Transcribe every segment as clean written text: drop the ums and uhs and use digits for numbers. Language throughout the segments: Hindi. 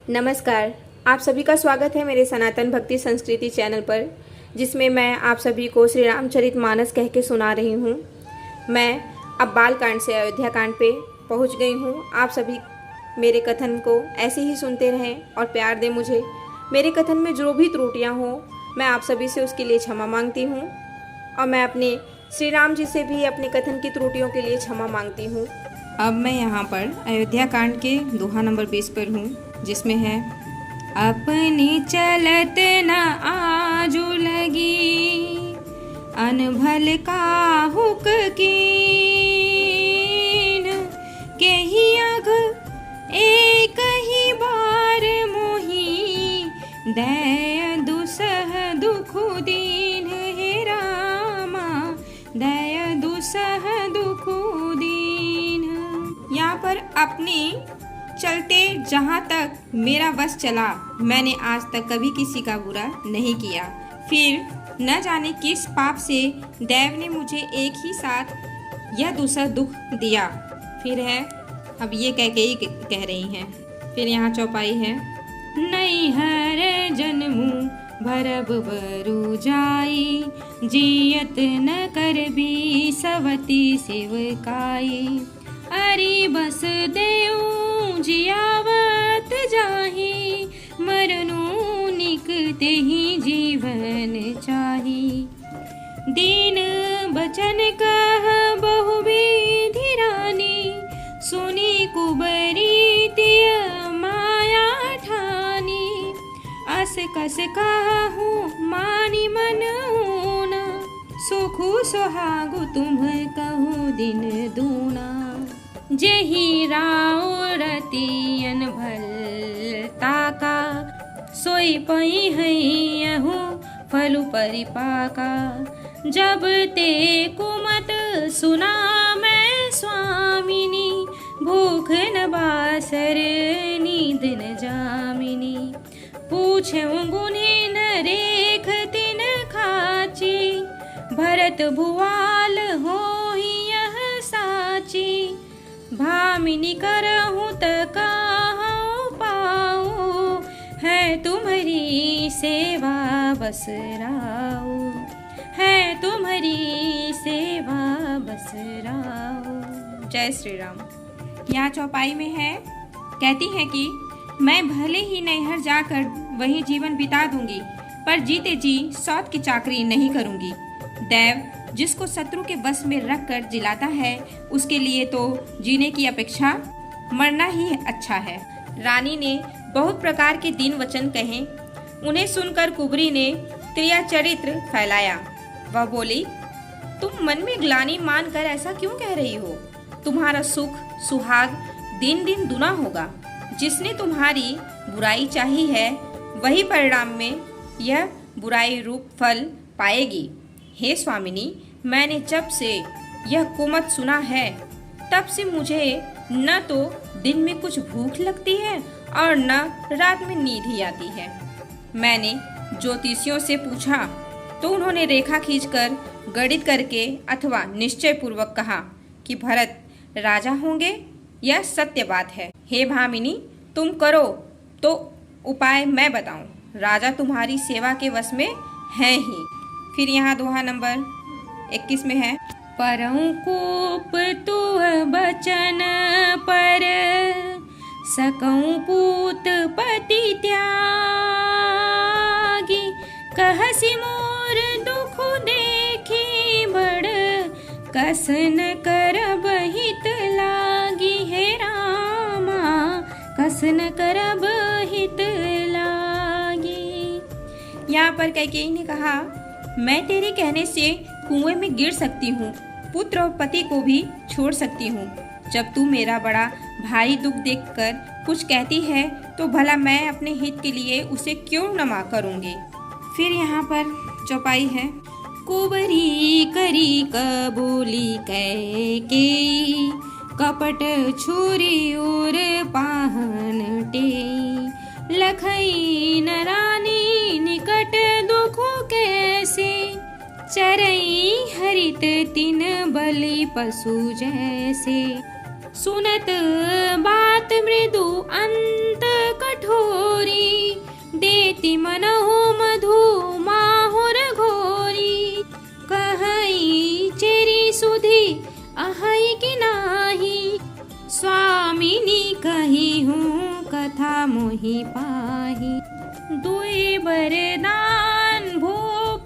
नमस्कार। आप सभी का स्वागत है मेरे सनातन भक्ति संस्कृति चैनल पर, जिसमें मैं आप सभी को श्री रामचरितमानस कह के सुना रही हूँ। मैं अब बालकांड से अयोध्या कांड पे पहुँच गई हूँ। आप सभी मेरे कथन को ऐसे ही सुनते रहें और प्यार दें मुझे। मेरे कथन में जो भी त्रुटियाँ हों, मैं आप सभी से उसके लिए क्षमा मांगती हूँ और मैं अपने श्री राम जी से भी अपने कथन की त्रुटियों के लिए क्षमा मांगती हूँ। अब मैं यहाँ पर अयोध्या कांड के दोहा नंबर 20 पर हूँ, जिसमें है अपनी चलत न आजू लगी अनभल काहुक कीन के ही अघ एक ही बार मोही दया दुसह दुख दीन हे रामा दया दुसह दुख दीन। यहाँ पर अपनी चलते जहाँ तक मेरा बस चला, मैंने आज तक कभी किसी का बुरा नहीं किया। फिर न जाने किस पाप से देव ने मुझे एक ही साथ यह दूसरा दुख दिया। फिर है, अब ये कह के ही कह रही हैं। फिर यहाँ चौपाई है, नहीं हर जन्मू भरब बरु जाई जियत न कर भी सवती सेवकाई अरि बस देऊ जियावत जाही मरनु निकते ही जीवन चाही दीन बचन कह बहु विधि रानी सुनी कुबरी तिय माया ठानी अस कस काहू मानी मन होना सुखु सुहागु तुम कहूँ दिन दूना जेहि राव रतियन भल ताका सोई पई है यहू फलु परिपाका जब ते कुमत सुना मैं स्वामिनी भूख न बासर नींद न जामिनी पूछूं गुनी न रेख तिन खाची भरत भुआल हो यह साची भामिनी करहूँ त कहूँ पाऊँ है तुम्हारी सेवा बस राऊ है तुम्हारी सेवा बस राऊ। जय श्री राम। यहाँ चौपाई में है, कहती है कि मैं भले ही नैहर जाकर वही जीवन बिता दूंगी, पर जीते जी सौत की चाकरी नहीं करूंगी। देव जिसको शत्रु के वश में रख कर जिलाता है, उसके लिए तो जीने की अपेक्षा मरना ही अच्छा है। रानी ने बहुत प्रकार के दीन वचन कहे। उन्हें सुनकर कुबरी ने त्रिया चरित्र फैलाया। वह बोली, तुम मन में ग्लानि मान कर ऐसा क्यों कह रही हो? तुम्हारा सुख सुहाग दिन दिन दुना होगा। जिसने तुम्हारी बुराई चाही है, वही परिणाम में यह बुराई रूप फल पाएगी। हे स्वामिनी, मैंने जब से यह कुमत सुना है, तब से मुझे न तो दिन में कुछ भूख लगती है और न रात में नींद ही आती है। मैंने ज्योतिषियों से पूछा तो उन्होंने रेखा खींचकर गणित करके अथवा निश्चय पूर्वक कहा कि भरत राजा होंगे। यह सत्य बात है। हे भामिनी, तुम करो तो उपाय मैं बताऊं। राजा तुम्हारी सेवा के वश में है ही। फिर यहाँ दोहा नंबर 21 में है, परऊं कोप तुह बचन पर सकऊं पूत पति त्यागी कहसी मोर दुख देखी बड़ कसन करब हित लागी हे रामा कसन करब हित लागी। यहाँ पर कैकेयी ने कहा, मैं तेरे कहने से कुएं में गिर सकती हूँ, पुत्र और पति को भी छोड़ सकती हूँ। जब तू मेरा बड़ा भाई दुख देखकर कुछ कहती है, तो भला मैं अपने हित के लिए उसे क्यों न करूँगी। फिर यहाँ पर चौपाई है, कुबरी करी कबूली कैकेयी कपट छुरी और पाहन टे लखई न रानी निकट दुखों कैसे चरई हरित तिन बलि पशु जैसे सुनत बात मृदु अंत कठोर मोहि पाहि। दुई बरदान भूप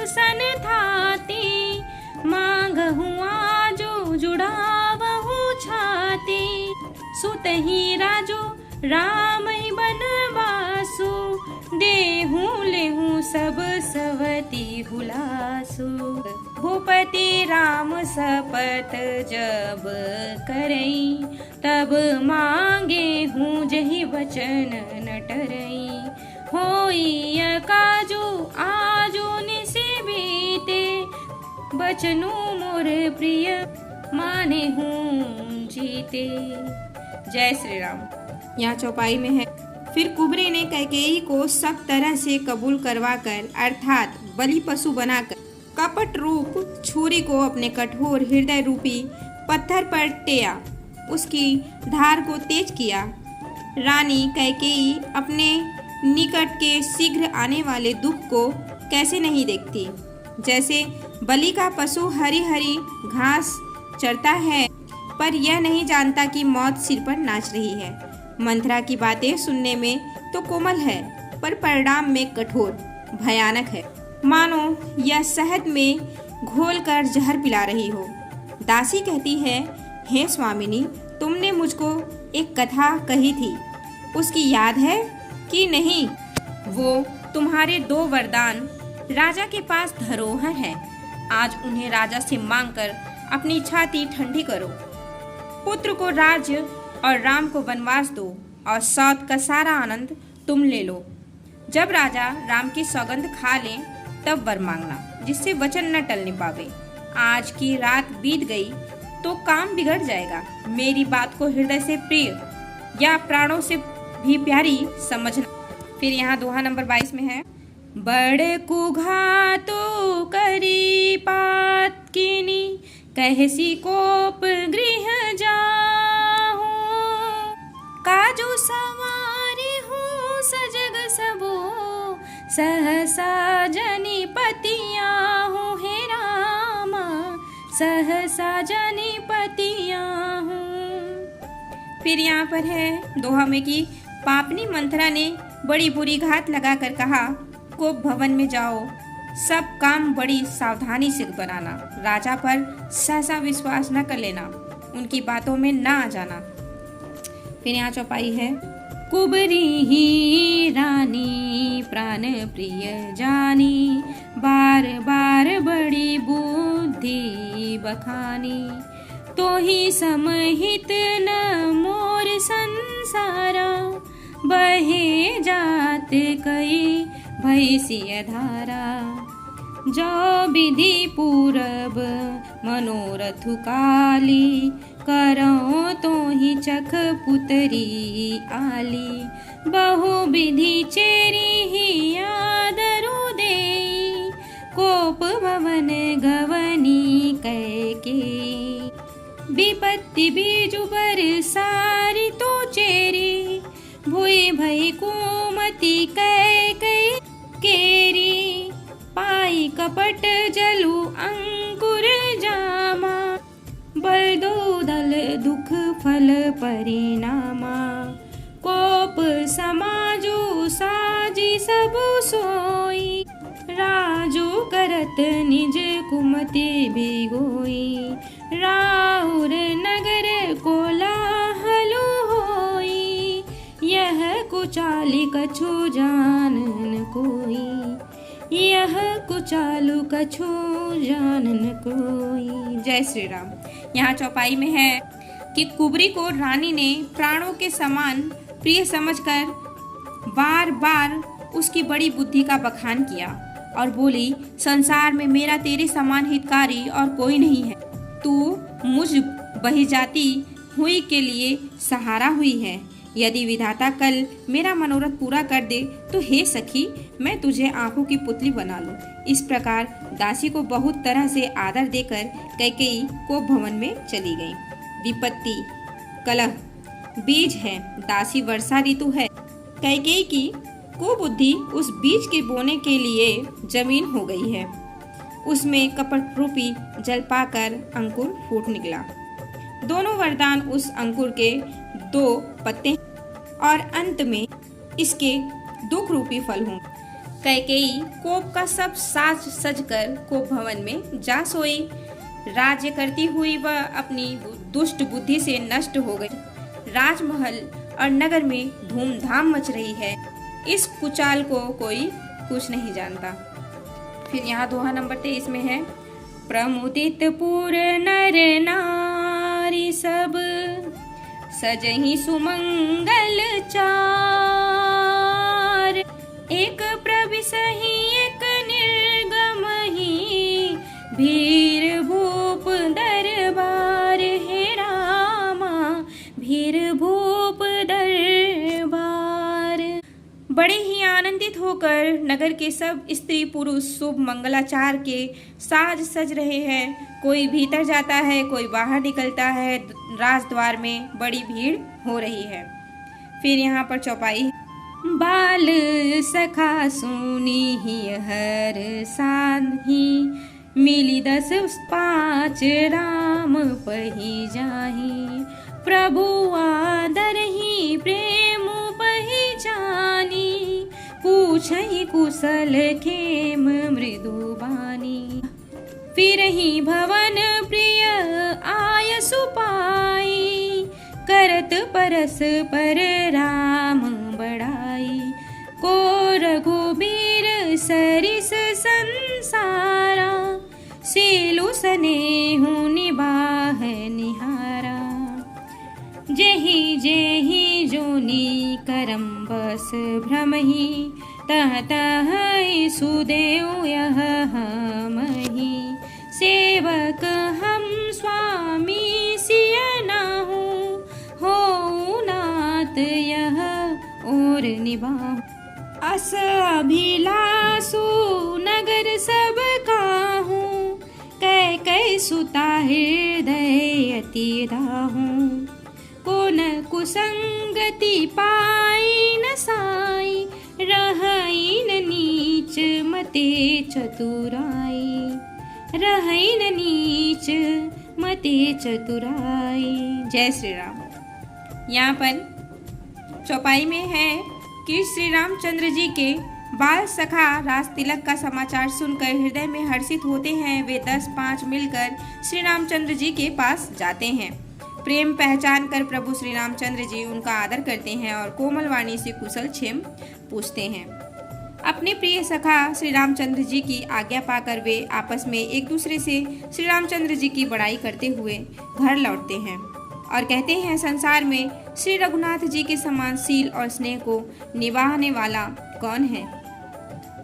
सन थाती, मांगहु आजो जुड़ावहु छाती। सुतहि राजो राम बनवासु, देहु लेहु सब सवती हुलासु। भूपति राम शपथ जब करई, तब मांगे हूँ जहि वचन न टरई। होई काजू आजो निसि बीते, बचनु मोर प्रिय माने हूँ जीते। जय श्री राम। यहाँ चौपाई में है, फिर कुबरे ने कैकेयी को सब तरह से कबूल करवाकर अर्थात बलि पशु बनाकर कपट रूप छुरी को अपने कठोर हृदय रूपी पत्थर पर टेया, उसकी धार को तेज किया। रानी कैकेयी अपने निकट के शीघ्र आने वाले दुख को कैसे नहीं देखती। जैसे बलि का पशु हरी हरी घास चरता है, पर यह नहीं जानता कि मौत सिर पर नाच रही है। मंथरा की बातें सुनने में तो कोमल है, पर परिणाम में कठोर भयानक है, मानो यह शहद में घोलकर जहर पिला रही हो। दासी कहती है, हे स्वामिनी, तुमने मुझको एक कथा कही थी, उसकी याद है कि नहीं? वो तुम्हारे 2 वरदान राजा के पास धरोहर है, आज उन्हें राजा से मांगकर अपनी छाती ठंडी करो। पुत्र को राज्य और राम को वनवास दो, और सौत का सारा आनंद तुम ले लो। जब राजा राम की सौगंध खा ले तब वर मांगना, जिससे वचन न टलने पावे। आज की रात बीत गई तो काम बिगड़ जाएगा। मेरी बात को हृदय से प्रिय या प्राणों से भी प्यारी समझना। फिर यहाँ दोहा नंबर 22 में है, बड़ कुघातो करी पात कीनी, कहसी कोप गृह जाहू। काजू सवारी हूँ सजग सबो, सहसा जनि पतिया हूँ। हे रामा, सहसा जनि पतिया हूँ। फिर यहाँ पर है दोहा में कि पापनी मंथरा ने बड़ी बुरी घात लगाकर कहा, कोप भवन में जाओ, सब काम बड़ी सावधानी से बनाना, राजा पर सहसा विश्वास न कर लेना, उनकी बातों में न आ जाना। फिर यहाँ चौपाई है, कुबरी ही रानी प्राण प्रिय जानी, बार बार बड़ी बुद्धि बखानी। तो ही समहित न मोर संसारा, बहे जात कई भैसिय धारा। जो विधि पूरब मनोरथ काली, करो तो ही चख पुतरी आली। बहु विधि चेरी ही आदरु देई, कोप भवन गवनी कैके। विपत्ति बीजु बरसारी तो चेरी, भुई भई कुमति कैकई केरी। पाई कपट जलु अंकुर जामा, बल दो दल दुख फल परिणामा। कोप समाजु साजी सब सोई, राजू करत निज कुमति भिगोई। राउर नगर कोलाहल होई, यह कुचाली कछु जानन कोई। यह कुचालू कछु जानन कोई। जय श्री राम। यहाँ चौपाई में है कि कुबरी को रानी ने प्राणों के समान प्रिय समझकर बार बार उसकी बड़ी बुद्धि का बखान किया और बोली, संसार में मेरा तेरे समान हितकारी और कोई नहीं है। तू मुझ बहिजाती हुई के लिए सहारा हुई है। यदि विधाता कल मेरा मनोरथ पूरा कर दे तो हे सखी, मैं तुझे आंखों की पुतली बना लूं। इस प्रकार दासी को बहुत तरह से आदर देकर कैकेयी कोप भवन में चली गई। विपत्ति कलह बीज है, दासी वर्षा ऋतु है। कैकेयी की कुबुद्धि उस बीज के बोने के लिए जमीन हो गई है। उसमें कपट रूपी जल पाकर अंकुर फूट निकला। दोनों वरदान उस अंकुर के 2 पत्ते। और अंत में इसके दुख रूपी फल होंगे। कैकेयी कोप का सब साज सजकर कोप भवन में जा सोई। राज्य करती हुई वह अपनी दुष्ट बुद्धि से नष्ट हो गई। राजमहल और नगर में धूमधाम मच रही है। इस कुचाल को कोई कुछ नहीं जानता। फिर यहाँ दोहा नंबर 23 में है, प्रमुदित पुर नर नारी सब सजहि सुमंगल चार। एक प्रविशहि एक निर्गमहि भीर भूप दरबार। हे रामा भीर भूप दरबार। बड़े ही आनंदित होकर नगर के सब स्त्री पुरुष शुभ मंगलाचार के साज सज रहे हैं। कोई भीतर जाता है, कोई बाहर निकलता है। राजद्वार में बड़ी भीड़ हो रही है। फिर यहाँ पर चौपाई, बाल सखा सुनी ही हर साही। मिली 10-5 राम पही जाही। प्रभु आदर ही प्रेम पही जानी। पूछहि कुशल खेम मृदु बानी। फिर ही भवन प्रिय आय सुपाई। करत परस पर राम बड़ाई। को रघुबीर सरिस संसारा। सेलु सनेहु निबाह निहारा। जेहि जेहि जोनी करम बस भ्रमहि। तह तह सुदेव यह हमहि। सेवक हम स्वामी सिय नाहु। हो नाथ यह और निभाहु। अस अभिलाषु नगर सब काहू। कैकेयी सुता हृदय अति दाहू। कोन कुसंगति पाई न साई। रहई न नीच मते चतुराई। रहई न नीच मते चतुराई। जय श्री राम। यहाँ पर चौपाई में है कि श्री रामचंद्र जी के बाल सखा राज तिलक का समाचार सुनकर हृदय में हर्षित होते हैं। वे 10-5 मिलकर श्री रामचंद्र जी के पास जाते हैं। प्रेम पहचान कर प्रभु श्री रामचंद्र जी उनका आदर करते हैं और कोमल वाणी से कुशल क्षेम पूछते हैं। अपने प्रिय सखा श्री रामचंद्र जी की आज्ञा पाकर वे आपस में एक दूसरे से श्री रामचंद्र जी की बड़ाई करते हुए घर लौटते हैं और कहते हैं, संसार में श्री रघुनाथ जी के समान शील और स्नेह को निभाने वाला कौन है।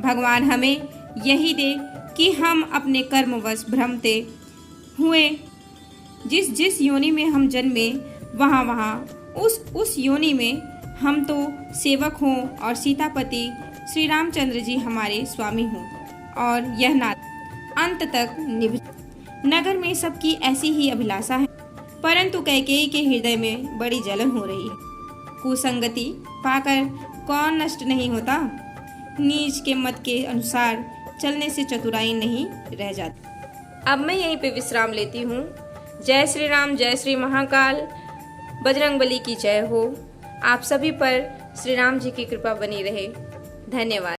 भगवान हमें यही दे कि हम अपने कर्मवश भ्रमते हुए जिस जिस योनि में हम जन्मे वहाँ उस योनि में हम तो सेवक हों और सीतापति श्री रामचंद्र जी हमारे स्वामी हों और यह नाता अंत तक निभ। नगर में सबकी ऐसी ही अभिलाषा है, परंतु कैकेयी के हृदय में बड़ी जलन हो रही है। कुसंगति पाकर कौन नष्ट नहीं होता। नीच के मत के अनुसार चलने से चतुराई नहीं रह जाती। अब मैं यहीं पे विश्राम लेती हूँ। जय श्री राम, जय श्री महाकाल, बजरंगबली की जय हो। आप सभी पर श्री राम जी की कृपा बनी रहे। धन्यवाद।